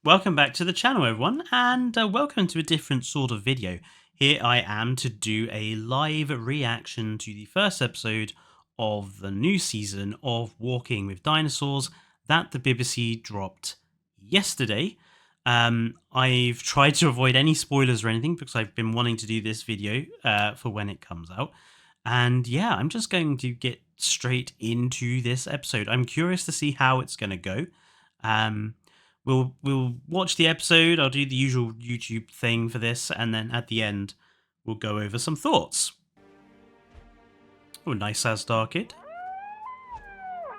Welcome back to the channel, everyone, and welcome to a different sort of video. Here I am to do a live reaction to the first episode of the new season of Walking with Dinosaurs that the BBC dropped yesterday. I've tried to avoid any spoilers or anything because I've been wanting to do this video for when it comes out. And yeah, I'm just going to get straight into this episode. I'm curious to see how it's going to go. We'll watch the episode. I'll do the usual YouTube thing for this, and then at the end, we'll go over some thoughts. Oh, nice as Darkid.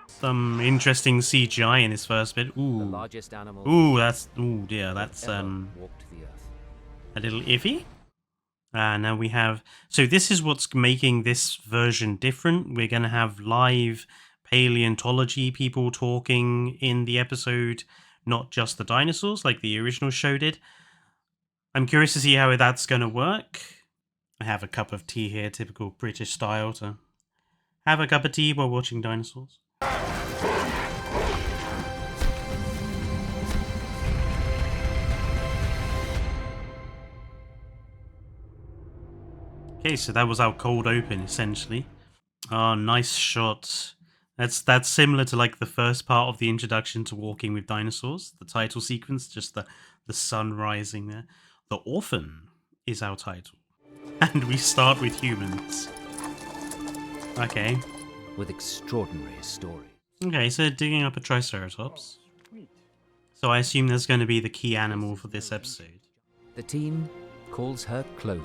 Some interesting CGI in this first bit. Ooh, the largest animal. Ooh, that's dear. That's a little iffy. Now we have. So this is what's making this version different. We're gonna have live paleontology people talking in the episode. Not just the dinosaurs like the original show did. I'm curious to see how that's going to work. I have a cup of tea here, typical British style to have a cup of tea while watching dinosaurs. Okay, so that was our cold open, essentially. Oh, nice shot. That's similar to like the first part of the introduction to Walking with Dinosaurs, the title sequence, just the sun rising there. The Orphan is our title. And we start with humans. Okay. With extraordinary story. Okay, so digging up a Triceratops. So I assume there's going to be the key animal for this episode. The team calls her Clover.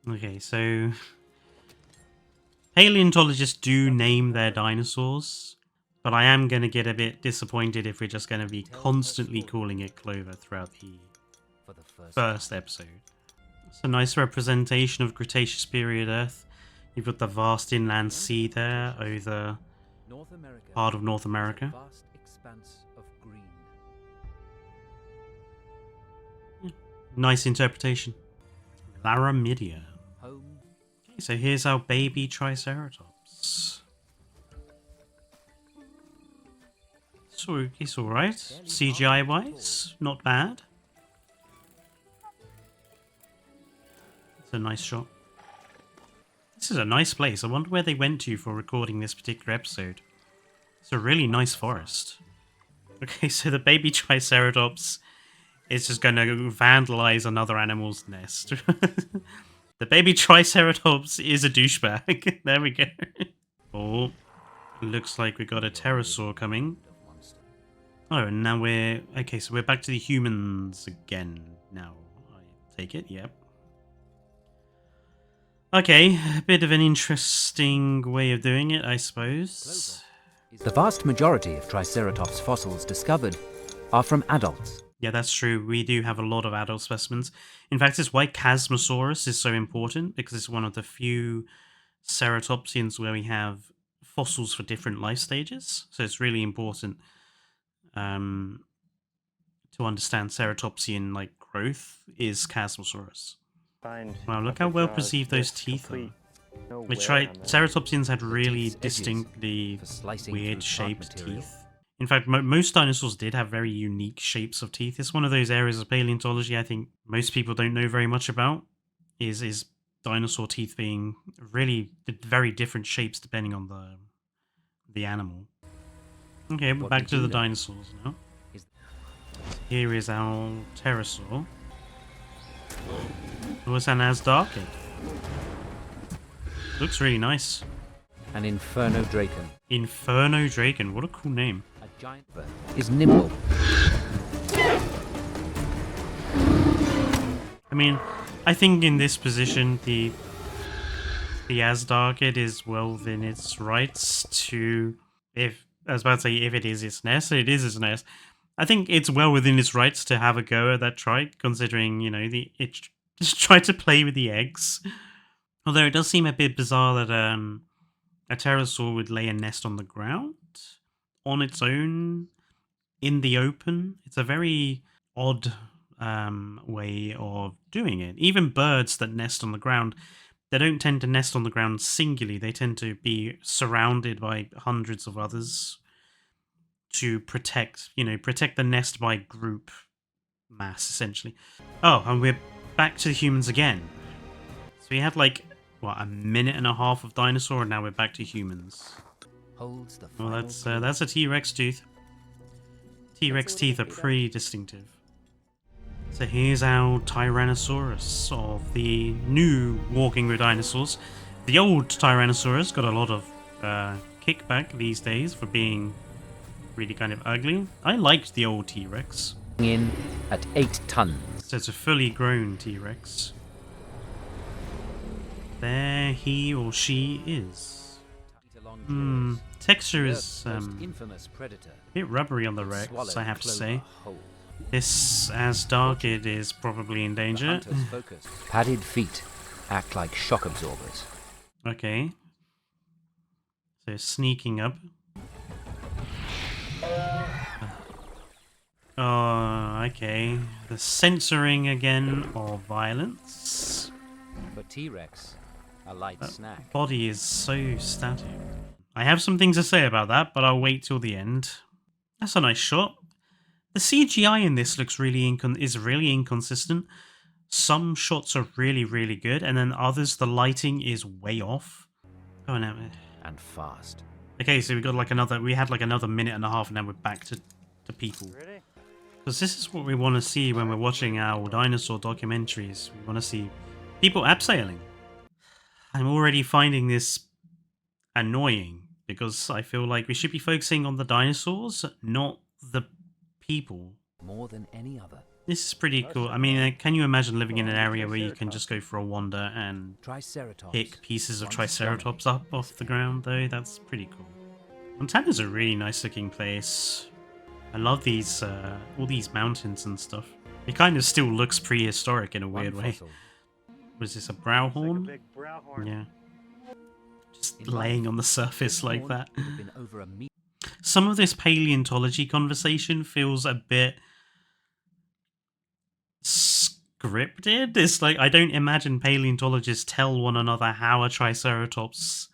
Okay, so paleontologists do name their dinosaurs, but I am going to get a bit disappointed if we're just going to be constantly calling it Clover throughout the first episode. It's a nice representation of Cretaceous period Earth. You've got the vast inland sea there over part of North America. Vast expanse of green. Nice interpretation. Laramidia. Home. So here's our baby Triceratops. So it's alright. CGI wise, not bad. It's a nice shot. This is a nice place. I wonder where they went to for recording this particular episode. It's a really nice forest. Okay, so the baby Triceratops is just going to vandalize another animal's nest. The baby Triceratops is a douchebag. There we go. Oh, looks like we got a pterosaur coming. Oh, and now we're... Okay, so we're back to the humans again now. I take it, yep. Okay, a bit of an interesting way of doing it, I suppose. The vast majority of Triceratops fossils discovered are from adults. Yeah, that's true. We do have a lot of adult specimens. In fact, it's why Chasmosaurus is so important, because it's one of the few ceratopsians where we have fossils for different life stages. So it's really important to understand ceratopsian like growth is Chasmosaurus. Wow, look how well perceived those teeth are. Ceratopsians had really distinctly weird shaped teeth. In fact, most dinosaurs did have very unique shapes of teeth. It's one of those areas of paleontology I think most people don't know very much about, is dinosaur teeth being really very different shapes depending on the animal. Okay, we're back to the dinosaurs now. Here is our pterosaur. What's an Asdarkid? Looks really nice. An Inferno Draken. Inferno Draken, what a cool name. A giant bird is nimble. I mean, I think in this position, the Asdarkid is well within its rights to, I was about to say if it is its nest, it is its nest. I think it's well within its rights to have a go at that trike, considering, you know, it just tried to play with the eggs. Although it does seem a bit bizarre that a pterosaur would lay a nest on the ground, on its own, in the open. It's a very odd way of doing it. Even birds that nest on the ground they don't tend to nest on the ground singularly. They tend to be surrounded by hundreds of others to protect, protect the nest by group mass, essentially. Oh, and we're back to the humans again. So we had like, what, a minute and a half of dinosaur, and now we're back to humans. Holds the Well, final that's a T-Rex tooth. T-Rex teeth are pretty distinctive. So here's our Tyrannosaurus of the new Walking with Dinosaurs. The old Tyrannosaurus got a lot of kickback these days for being really kind of ugly. I liked the old T-Rex. in at 8 tons. So it's a fully grown T-Rex. There he or she is. Texture is Infamous predator. a bit rubbery on the Rex, I have to say. This, as dark, it is probably in danger. Padded feet act like shock absorbers. Okay. So sneaking up. Oh, okay. The censoring again of violence. For T-Rex, a light snack. Body is so static. I have some things to say about that, but I'll wait till the end. That's a nice shot. The CGI in this looks really is really inconsistent. Some shots are really, really good, and then others, the lighting is way off. Oh no. And fast. Okay, so we had like another minute and a half, and now we're back to people. Because this is what we want to see when we're watching our dinosaur documentaries. We want to see people abseiling. I'm already finding this annoying, because I feel like we should be focusing on the dinosaurs, not the people. More than any other. This is pretty cool. I mean, can you imagine living in an area where you can just go for a wander and pick pieces of Triceratops up off the ground, though? That's pretty cool. Montana's a really nice looking place. I love these, all these mountains and stuff. It kind of still looks prehistoric in a weird way. Was this a brow horn? Like a big brow horn. Yeah. Just laying on the surface like that. Some of this paleontology conversation feels a bit scripted. It's like, I don't imagine paleontologists tell one another how a Triceratops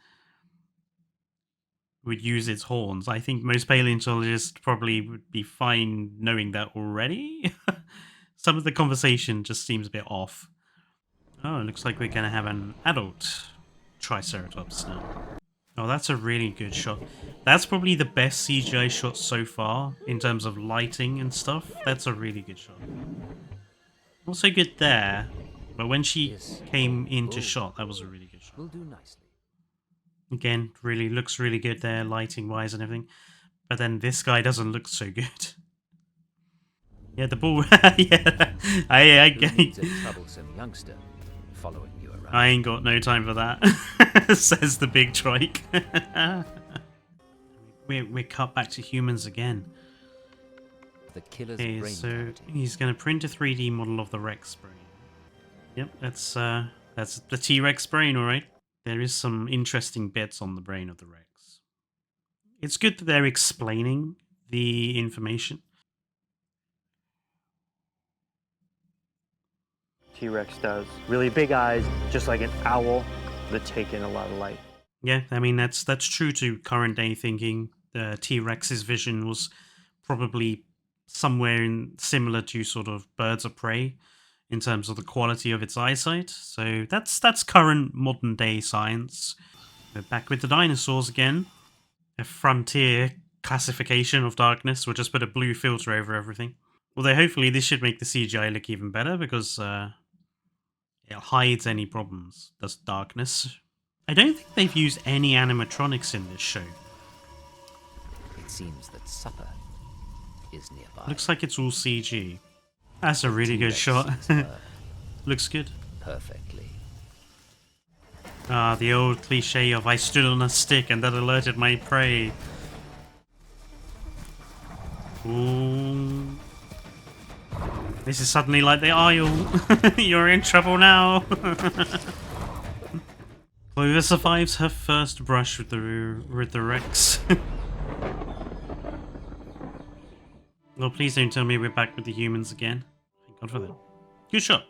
would use its horns. I think most paleontologists probably would be fine knowing that already. Some of the conversation just seems a bit off. Oh, it looks like we're going to have an adult Triceratops now. Oh, that's a really good shot. That's probably the best CGI shot so far in terms of lighting and stuff. That's a really good shot. Not so good there, but when she came into shot, that was a really good shot. Will do nicely. Again, really looks really good there, lighting-wise and everything. But then this guy doesn't look so good. Yeah, the ball. Yeah, I Needs a troublesome youngster following you around. I ain't got no time for that, says the big trike. we're cut back to humans again. The killer's Okay, brain so cavity. he's going to print a 3D model of the Rex brain. Yep, that's the T-Rex brain, alright. There is some interesting bits on the brain of the Rex. It's good that they're explaining the information. T-Rex does. Really big eyes, just like an owl that take in a lot of light. Yeah, I mean, that's true to current day thinking. The T-Rex's vision was probably somewhere similar to sort of birds of prey in terms of the quality of its eyesight. So that's current modern day science. We're back with the dinosaurs again. A frontier classification of darkness. We'll just put a blue filter over everything. Although hopefully this should make the CGI look even better, because it hides any problems. That's darkness. I don't think they've used any animatronics in this show. It seems that supper is nearby. Looks like it's all CG. That's a really good shot. Looks good. Perfectly. Ah, the old cliche of I stood on a stick and that alerted my prey. Ooh. This is suddenly like the aisle. You're in trouble now. Clover survives her first brush with the Rex. Well, please don't tell me we're back with the humans again. Thank God for that. Good shot.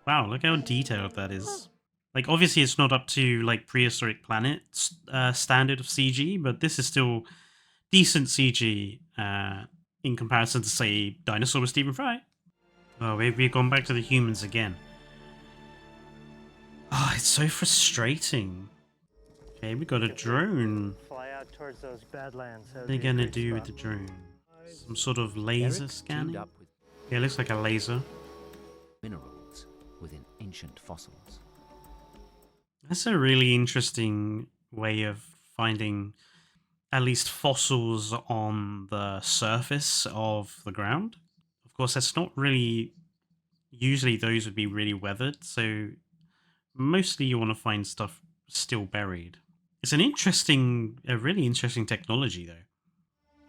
Wow, look how detailed that is. Like, obviously, it's not up to like prehistoric planet standard of CG, but this is still decent CG in comparison to, say, Dinosaur with Stephen Fry. Oh, we've gone back to the humans again. Oh, it's so frustrating. Okay, we got a drone. Fly out towards those badlands. What are they gonna do with the drone? Some sort of laser Eric scanning? teamed up with Yeah, it looks like a laser. minerals within ancient fossils. That's a really interesting way of finding at least fossils on the surface of the ground. Of course, that's not really... Usually those would be really weathered, so mostly you want to find stuff still buried. It's a really interesting technology, though.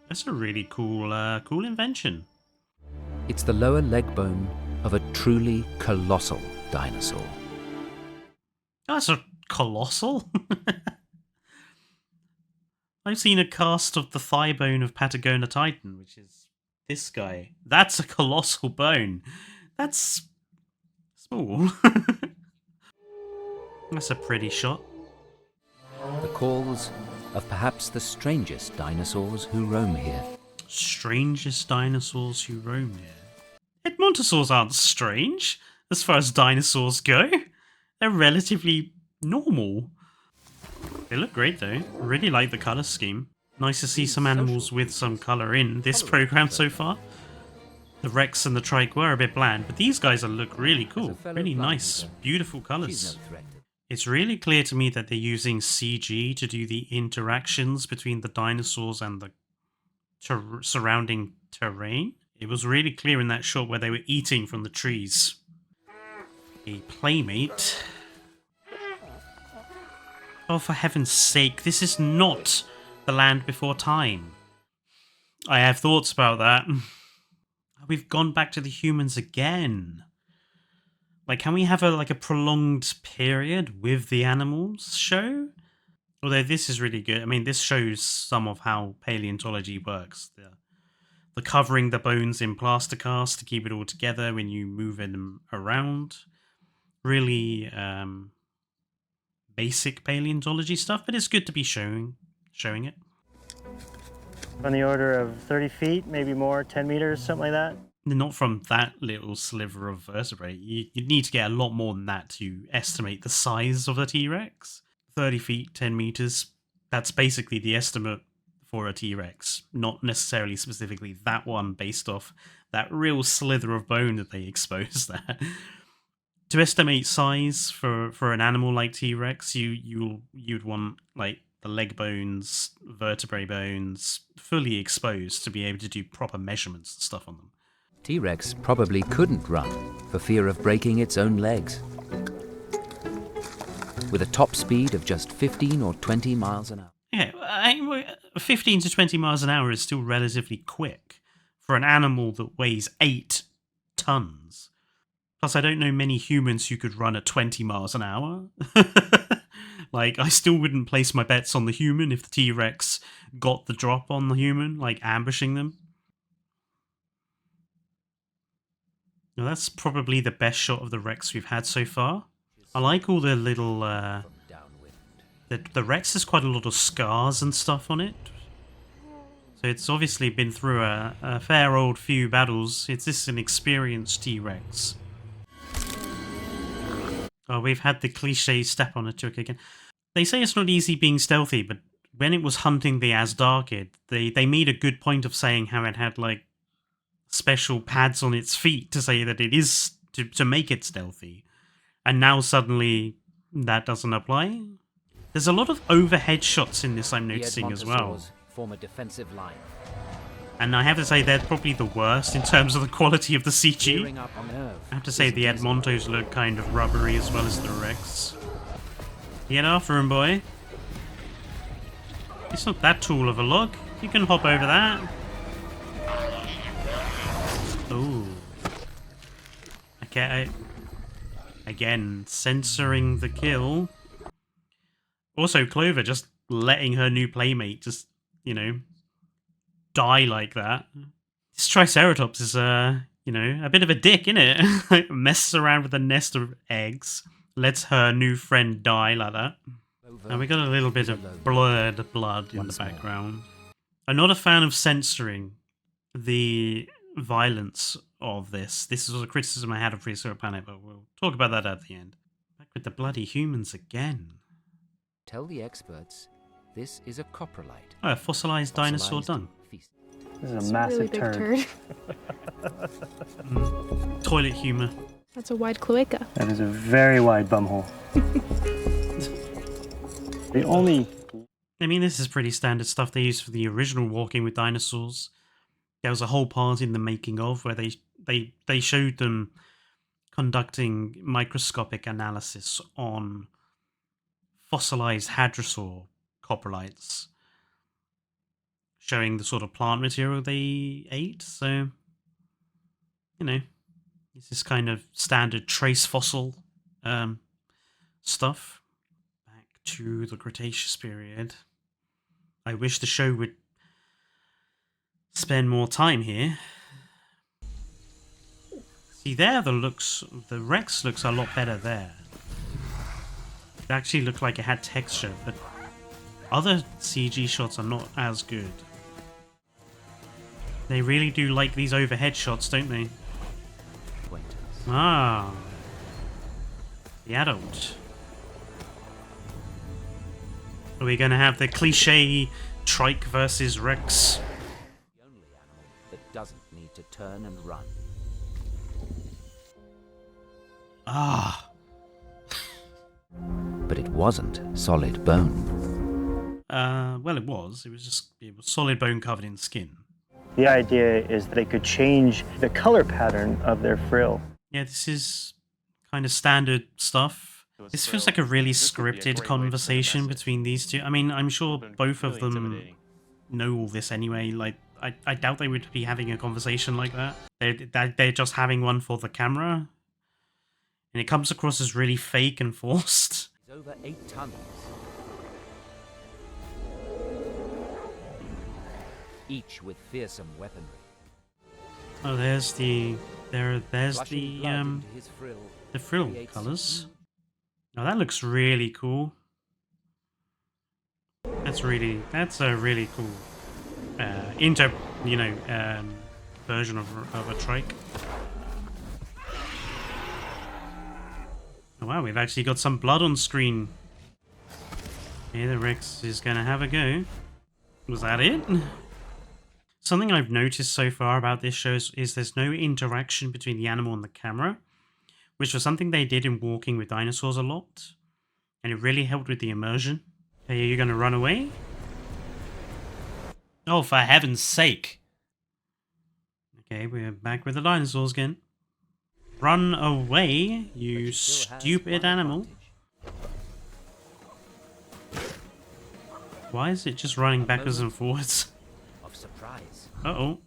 That's a really cool invention. It's the lower leg bone of a truly colossal dinosaur. That's a colossal. I've seen a cast of the thigh bone of Patagonia Titan, which is this guy. That's a colossal bone. That's small. That's a pretty shot. The calls of perhaps the strangest dinosaurs who roam here. Strangest dinosaurs who roam here. Edmontosaurs aren't strange, as far as dinosaurs go. They're relatively normal. They look great though. I really like the colour scheme. Nice to see some animals with some colour in this program so far. The Rex and the Trike were a bit bland, but these guys look really cool. Really nice, beautiful colours. It's really clear to me that they're using CG to do the interactions between the dinosaurs and the surrounding terrain. It was really clear in that shot where they were eating from the trees. A playmate. Oh, for heaven's sake, this is not the land before time. I have thoughts about that. We've gone back to the humans again. Like, can we have a prolonged period with the animals show? Although this is really good. I mean, this shows some of how paleontology works. The covering the bones in plaster cast to keep it all together when you move them around. Really basic paleontology stuff, but it's good to be showing it. On the order of 30 feet, maybe more, 10 meters, something like that. Not from that little sliver of vertebrae. You'd need to get a lot more than that to estimate the size of a T-Rex. 30 feet, 10 meters, that's basically the estimate for a T-Rex. Not necessarily specifically that one based off that real slither of bone that they exposed there. To estimate size for an animal like T-Rex, you'd want like the leg bones, vertebrae bones, fully exposed to be able to do proper measurements and stuff on them. T-Rex probably couldn't run for fear of breaking its own legs. With a top speed of just 15 or 20 miles an hour. Yeah, 15 to 20 miles an hour is still relatively quick for an animal that weighs 8 tons. Plus, I don't know many humans who could run at 20 miles an hour. Like, I still wouldn't place my bets on the human if the T-Rex got the drop on the human, like ambushing them. Now, that's probably the best shot of the Rex we've had so far. I like all the little... The Rex has quite a lot of scars and stuff on it. So it's obviously been through a fair old few battles. It's just an experienced T-Rex. Oh, we've had the cliche step on a chook again. They say it's not easy being stealthy, but when it was hunting the Asdarkid, they made a good point of saying how it had, like, special pads on its feet to say that it is to make it stealthy. And now suddenly that doesn't apply. There's a lot of overhead shots in this I'm noticing as well. Form a defensive line. And I have to say they're probably the worst in terms of the quality of the CG. I have to say the Edmontos look kind of rubbery as well as the Rex. Get after him, boy. It's not that tall of a log. You can hop over that. Ooh. Okay. Again, censoring the kill. Also, Clover just letting her new playmate just, you know, die like that. This Triceratops is, you know, a bit of a dick, innit? Messes around with a nest of eggs lets her new friend die like that. And we got a little bit of blurred blood in the background. I'm not a fan of censoring the violence of this. This was a criticism I had of Prehistoric Planet, but we'll talk about that at the end. Back with the bloody humans again. Tell the experts this is a coprolite. Oh, a fossilized dinosaur dung. feast. This is a It's massive really big turd. Toilet humor. That's a wide cloaca. That is a very wide bumhole. The only... I mean, this is pretty standard stuff they used for the original Walking with Dinosaurs. There was a whole part in the making of where they showed them conducting microscopic analysis on fossilized hadrosaur coprolites, showing the sort of plant material they ate. So, you know, this is kind of standard trace fossil stuff. Back to the Cretaceous period. I wish the show would spend more time here. See there, the Rex looks a lot better there. It actually looked like it had texture, but other CG shots are not as good. They really do like these overhead shots, don't they? Ah, the adult. Are we going to have the cliche Trike versus Rex? The only animal that doesn't need to turn and run. Ah. But it wasn't solid bone. Well, it was. It was solid bone covered in skin. The idea is that they could change the color pattern of their frill. Yeah, this is kind of standard stuff. This feels like a really scripted conversation between these two. I mean, I'm sure both of them know all this anyway. Like, I doubt they would be having a conversation like that. They're just having one for the camera. And it comes across as really fake and forced. It's over 8 tons. Each with fearsome weaponry. Oh, there's the Flushing blood into his frill the frill creates colors. Oh, that looks really cool. That's a really cool version of a trike. Oh, wow, we've actually got some blood on screen. Here, the Rex is gonna have a go. Was that it? Something I've noticed so far about this show is there's no interaction between the animal and the camera, which was something they did in Walking with Dinosaurs a lot, and it really helped with the immersion. Hey, are you going to run away? Oh, for heaven's sake. Okay, we're back with the dinosaurs again. Run away, you stupid animal. Why is it just running backwards and forwards? of surprise. Uh-oh.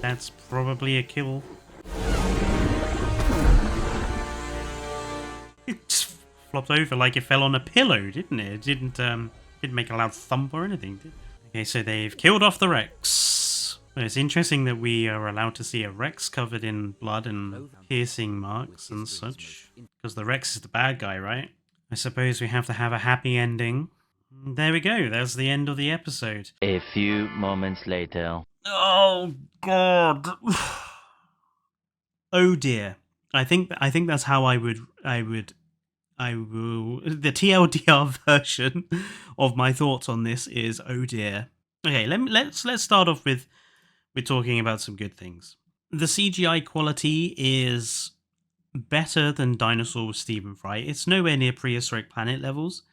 That's probably a kill. It just flopped over like it fell on a pillow, didn't it? It didn't make a loud thump or anything, did it? Okay, so they've killed off the Rex. Well, it's interesting that we are allowed to see a Rex covered in blood and piercing marks and such. Because the Rex is the bad guy, right? I suppose we have to have a happy ending. There we go, that's the end of the episode. A few moments later. Oh God! Oh dear. I think that's how I will. The TLDR version of my thoughts on this is oh dear. Okay, let's start off with talking about some good things. The CGI quality is better than Dinosaur with Stephen Fry. It's nowhere near Prehistoric Planet levels,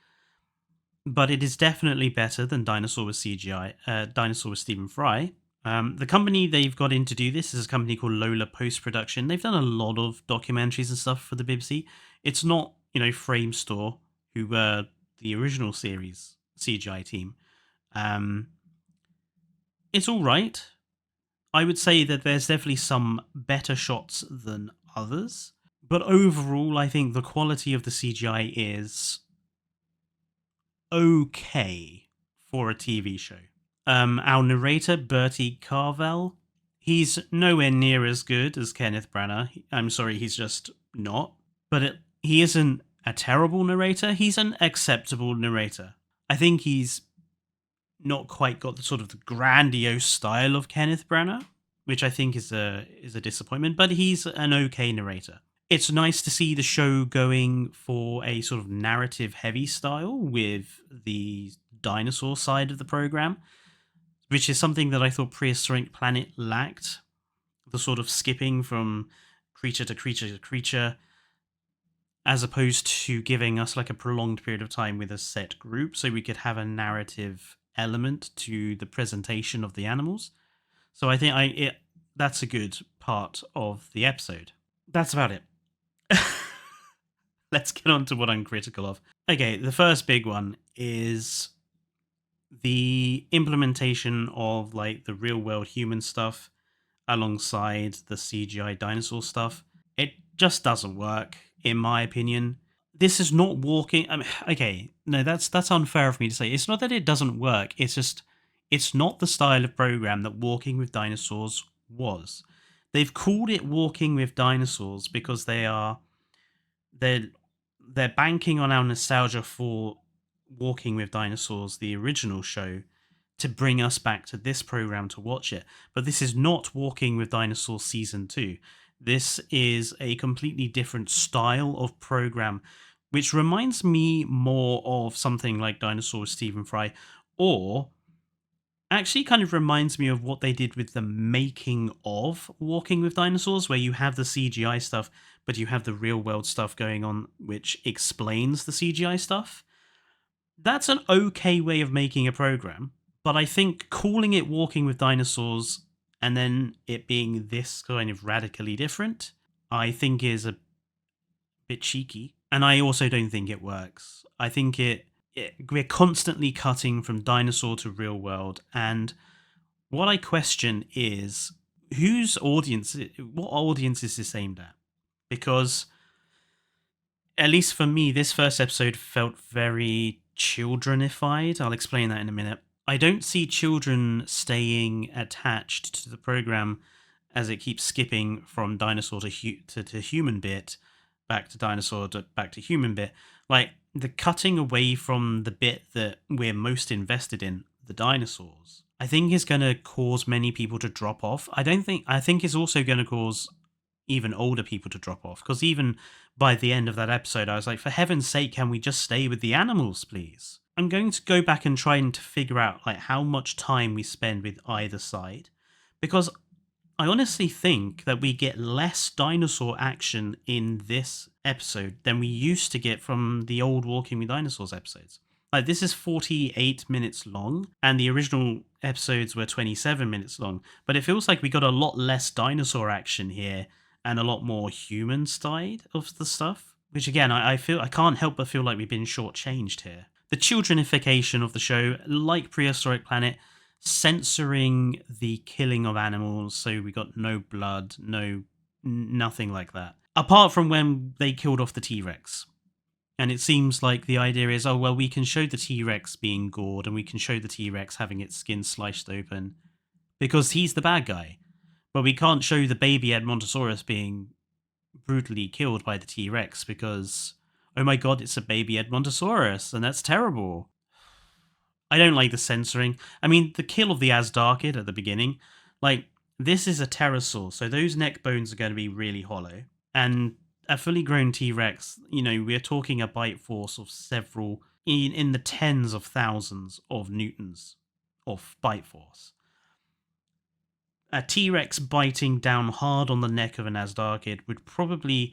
but it is definitely better than Dinosaur with CGI. Dinosaur with Stephen Fry. The company they've got in to do this is a company called Lola Post Production. They've done a lot of documentaries and stuff for the BBC. It's not, Frame Store, who were the original series CGI team. It's all right. I would say that there's definitely some better shots than others. But overall, I think the quality of the CGI is okay for a TV show. Our narrator, Bertie Carvel, He's nowhere near as good as Kenneth Branagh. I'm sorry, he's just not. But he isn't a terrible narrator. He's an acceptable narrator. I think he's not quite got the sort of the grandiose style of Kenneth Branagh, which I think is a disappointment, but he's an okay narrator. It's nice to see the show going for a sort of narrative heavy style with the dinosaur side of the program, which is something that I thought Prehistoric Planet lacked. The sort of skipping from creature to creature to creature, as opposed to giving us like a prolonged period of time with a set group, so we could have a narrative element to the presentation of the animals. So I think that's a good part of the episode. That's about it. Let's get on to what I'm critical of. Okay, the first big one is the implementation of like the real world human stuff alongside the CGI dinosaur stuff. It just doesn't work, in my opinion. This is not walking. Okay, no, that's unfair of me to say. It's not that it doesn't work. It's just it's not the style of program that Walking with Dinosaurs was. They've called it Walking with Dinosaurs because they're banking on our nostalgia for Walking with Dinosaurs, the original show, to bring us back to this program to watch it. But this is not Walking with Dinosaurs Season 2. This is a completely different style of program, which reminds me more of something like Dinosaur with Stephen Fry, or actually kind of reminds me of what they did with the making of Walking with Dinosaurs, where you have the CGI stuff, but you have the real world stuff going on, which explains the CGI stuff. That's an okay way of making a program, but I think calling it Walking with Dinosaurs and then it being this kind of radically different, I think is a bit cheeky. And I also don't think it works. I think we're constantly cutting from dinosaur to real world, and what I question is what audience is this aimed at? Because at least for me, this first episode felt very childrenified. I'll explain that in a minute. I don't see children staying attached to the program as it keeps skipping from dinosaur to human bit, back to dinosaur to back to human bit. Like, the cutting away from the bit that we're most invested in, the dinosaurs, I think is going to cause many people to drop off. I think it's also going to cause even older people to drop off, because even by the end of that episode, I was like, for heaven's sake, can we just stay with the animals, please? I'm going to go back and try to figure out like how much time we spend with either side, because I honestly think that we get less dinosaur action in this episode than we used to get from the old Walking with Dinosaurs episodes. Like, this is 48 minutes long, and the original episodes were 27 minutes long, but it feels like we got a lot less dinosaur action here and a lot more human side of the stuff, which again, I can't help but feel like we've been shortchanged here. The childrenification of the show, like Prehistoric Planet, censoring the killing of animals, so we got no blood, nothing like that. Apart from when they killed off the T-Rex. And it seems like the idea is, oh, well, we can show the T-Rex being gored and we can show the T-Rex having its skin sliced open because he's the bad guy. But we can't show the baby Edmontosaurus being brutally killed by the T-Rex because, oh my god, it's a baby Edmontosaurus and that's terrible. I don't like the censoring. I mean, the kill of the Azdarchid at the beginning, like, this is a pterosaur, so those neck bones are going to be really hollow. And a fully grown T-Rex, we're talking a bite force of several, in the tens of thousands of newtons of bite force. A T-Rex biting down hard on the neck of an Azdarchid would probably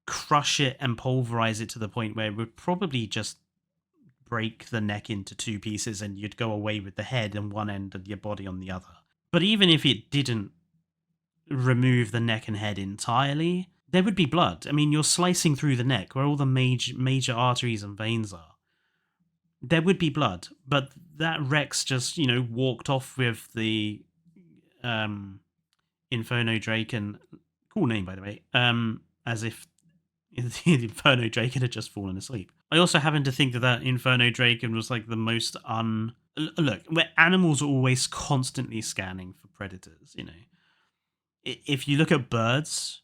crush it and pulverize it to the point where it would probably just break the neck into two pieces and you'd go away with the head on one end and your body on the other. But even if it didn't remove the neck and head entirely, there would be blood. I mean, you're slicing through the neck where all the major arteries and veins are. There would be blood, but that Rex just, walked off with the Inferno Drake, and cool name, by the way, as if the Inferno Draken had just fallen asleep. I also happen to think that Inferno Draken was like the most look, where animals are always constantly scanning for predators, if you look at birds,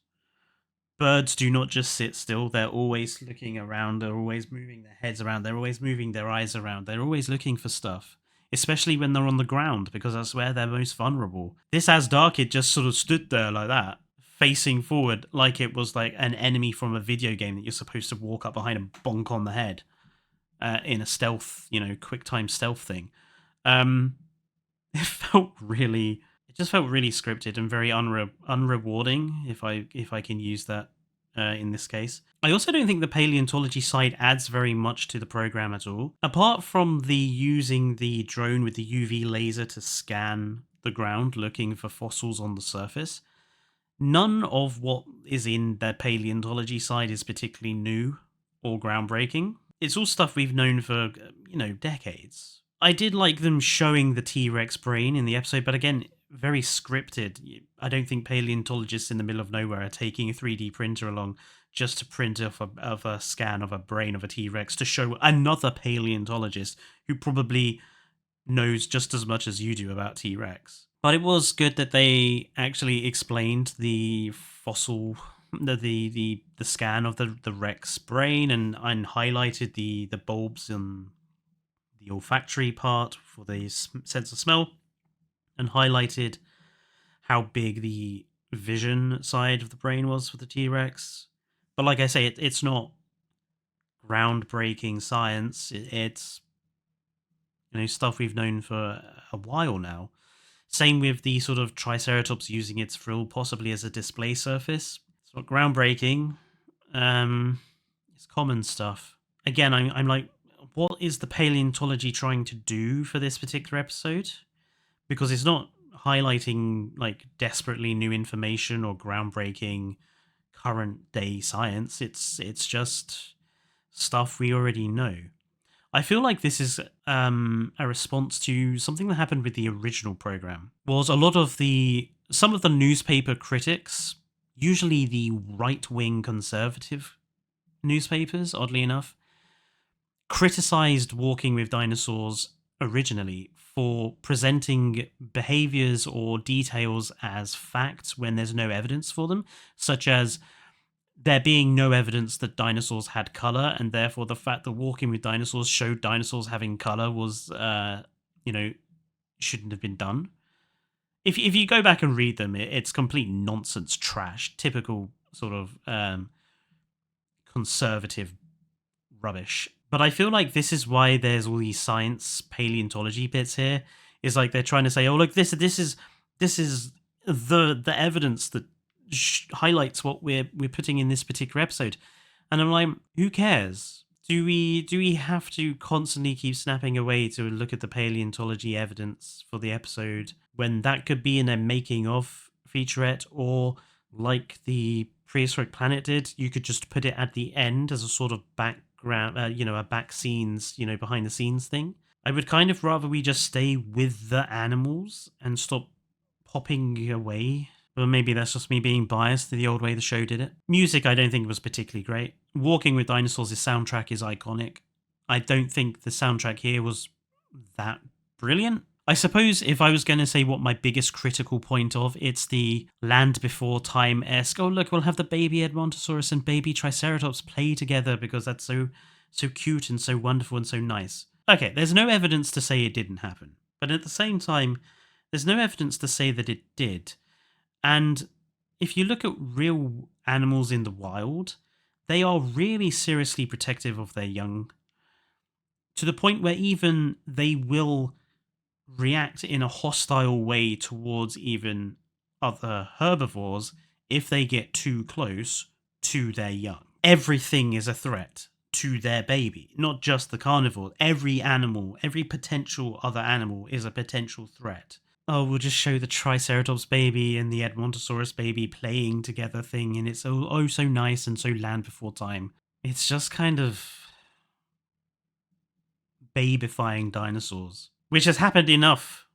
birds do not just sit still. They're always looking around. They're always moving their heads around. They're always moving their eyes around. They're always looking for stuff, especially when they're on the ground, because that's where they're most vulnerable. This Asdarkid just sort of stood there like that, facing forward like it was like an enemy from a video game that you're supposed to walk up behind and bonk on the head in a stealth, quick time stealth thing. It just felt really scripted and very unrewarding, if I can use that in this case. I also don't think the paleontology side adds very much to the program at all, apart from the using the drone with the UV laser to scan the ground looking for fossils on the surface. None of what is in the paleontology side is particularly new or groundbreaking. It's all stuff we've known for, decades. I did like them showing the T-Rex brain in the episode, but again, very scripted. I don't think paleontologists in the middle of nowhere are taking a 3D printer along just to print off a scan of a brain of a T-Rex to show another paleontologist who probably knows just as much as you do about T-Rex. But it was good that they actually explained the fossil, the scan of the Rex brain and highlighted the bulbs in the olfactory part for the sense of smell, and highlighted how big the vision side of the brain was for the T-Rex. But like I say, it's not groundbreaking science. It's stuff we've known for a while now. Same with the sort of Triceratops using its frill possibly as a display surface. It's not groundbreaking. It's common stuff. Again, I'm like, what is the paleontology trying to do for this particular episode? Because it's not highlighting like desperately new information or groundbreaking current day science. It's just stuff we already know. I feel like this is a response to something that happened with the original program. Was some of the newspaper critics, usually the right-wing conservative newspapers, oddly enough, criticized Walking with Dinosaurs originally for presenting behaviors or details as facts when there's no evidence for them, such as there being no evidence that dinosaurs had color, and therefore the fact that Walking with Dinosaurs showed dinosaurs having color was, shouldn't have been done. If you go back and read them, it's complete nonsense trash, typical sort of conservative rubbish. But I feel like this is why there's all these science paleontology bits here. Is like they're trying to say, oh look, this is the evidence that highlights what we're putting in this particular episode. And I'm like, who cares? Do we have to constantly keep snapping away to look at the paleontology evidence for the episode when that could be in a making of featurette, or like the Prehistoric Planet did, you could just put it at the end as a sort of background, a back scenes, behind the scenes thing. I would kind of rather we just stay with the animals and stop popping away. But maybe that's just me being biased to the old way the show did it. Music, I don't think was particularly great. Walking with Dinosaurs' soundtrack is iconic. I don't think the soundtrack here was that brilliant. I suppose if I was going to say what my biggest critical point of, it's the Land Before Time-esque, oh look, we'll have the baby Edmontosaurus and baby Triceratops play together because that's so cute and so wonderful and so nice. Okay, there's no evidence to say it didn't happen. But at the same time, there's no evidence to say that it did. And if you look at real animals in the wild, they are really seriously protective of their young, to the point where even they will react in a hostile way towards even other herbivores if they get too close to their young. Everything is a threat to their baby, not just the carnivore. Every animal, every potential other animal is a potential threat. Oh, we'll just show the Triceratops baby and the Edmontosaurus baby playing together thing, and it's oh so nice and so Land Before Time. It's just kind of babifying dinosaurs, which has happened enough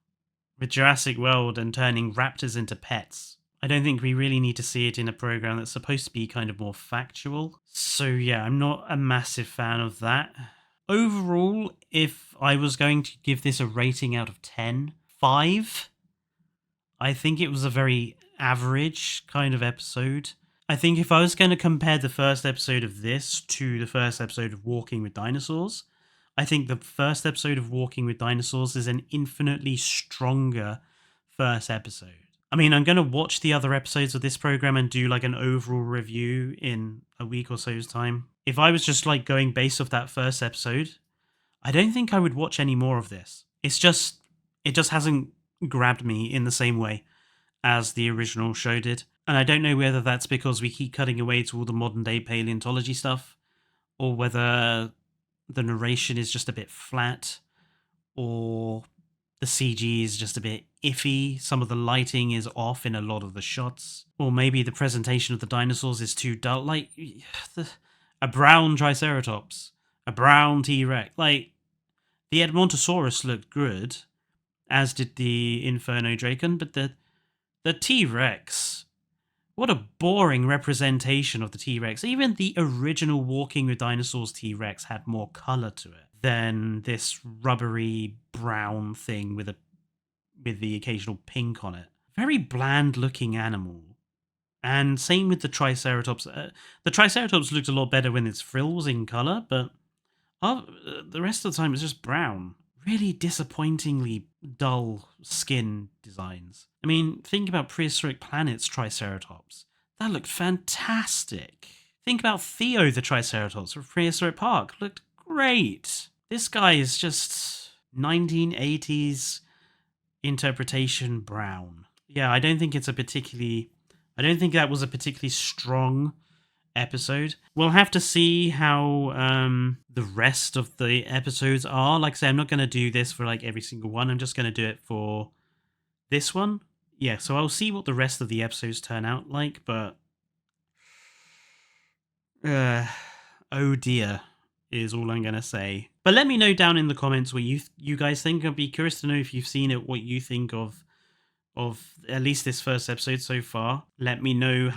with Jurassic World and turning raptors into pets. I don't think we really need to see it in a program that's supposed to be kind of more factual. So yeah, I'm not a massive fan of that. Overall, if I was going to give this a rating out of 10, 5. I think it was a very average kind of episode. I think if I was going to compare the first episode of this to the first episode of Walking with Dinosaurs, I think the first episode of Walking with Dinosaurs is an infinitely stronger first episode. I mean, I'm going to watch the other episodes of this program and do like an overall review in a week or so's time. If I was just like going based off that first episode, I don't think I would watch any more of this. It just hasn't grabbed me in the same way as the original show did. And I don't know whether that's because we keep cutting away to all the modern day paleontology stuff, or whether the narration is just a bit flat, or the CG is just a bit iffy. Some of the lighting is off in a lot of the shots. Or maybe the presentation of the dinosaurs is too dull. Like, a brown Triceratops, a brown T-Rex. Like, the Edmontosaurus looked good, as did the Inferno Dracon, but the T-Rex, what a boring representation of the T-Rex. Even the original Walking with Dinosaurs T-Rex had more colour to it than this rubbery brown thing with the occasional pink on it. Very bland looking animal. And same with the Triceratops. The Triceratops looked a lot better when its frill was in colour, but the rest of the time it's just brown. Really disappointingly dull skin designs. I mean, think about Prehistoric Planet's Triceratops. That looked fantastic. Think about Theo the Triceratops from Prehistoric Park. Looked great. This guy is just 1980s interpretation brown. Yeah, I don't think that was a particularly strong episode. We'll have to see how the rest of the episodes are. Like I say, I'm not going to do this for like every single one. I'm just going to do it for this one. Yeah, so I'll see what the rest of the episodes turn out like, but oh dear is all I'm going to say. But let me know down in the comments what you guys think. I'd be curious to know if you've seen it, what you think of at least this first episode so far. Let me know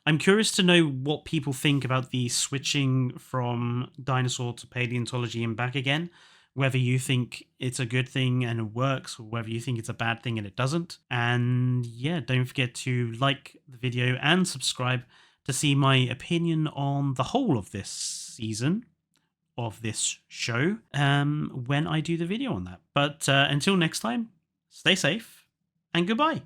I'm curious to know what people think about the switching from dinosaur to paleontology and back again. Whether you think it's a good thing and it works, or whether you think it's a bad thing and it doesn't. And yeah, don't forget to like the video and subscribe to see my opinion on the whole of this season of this show when I do the video on that. But until next time, stay safe and goodbye.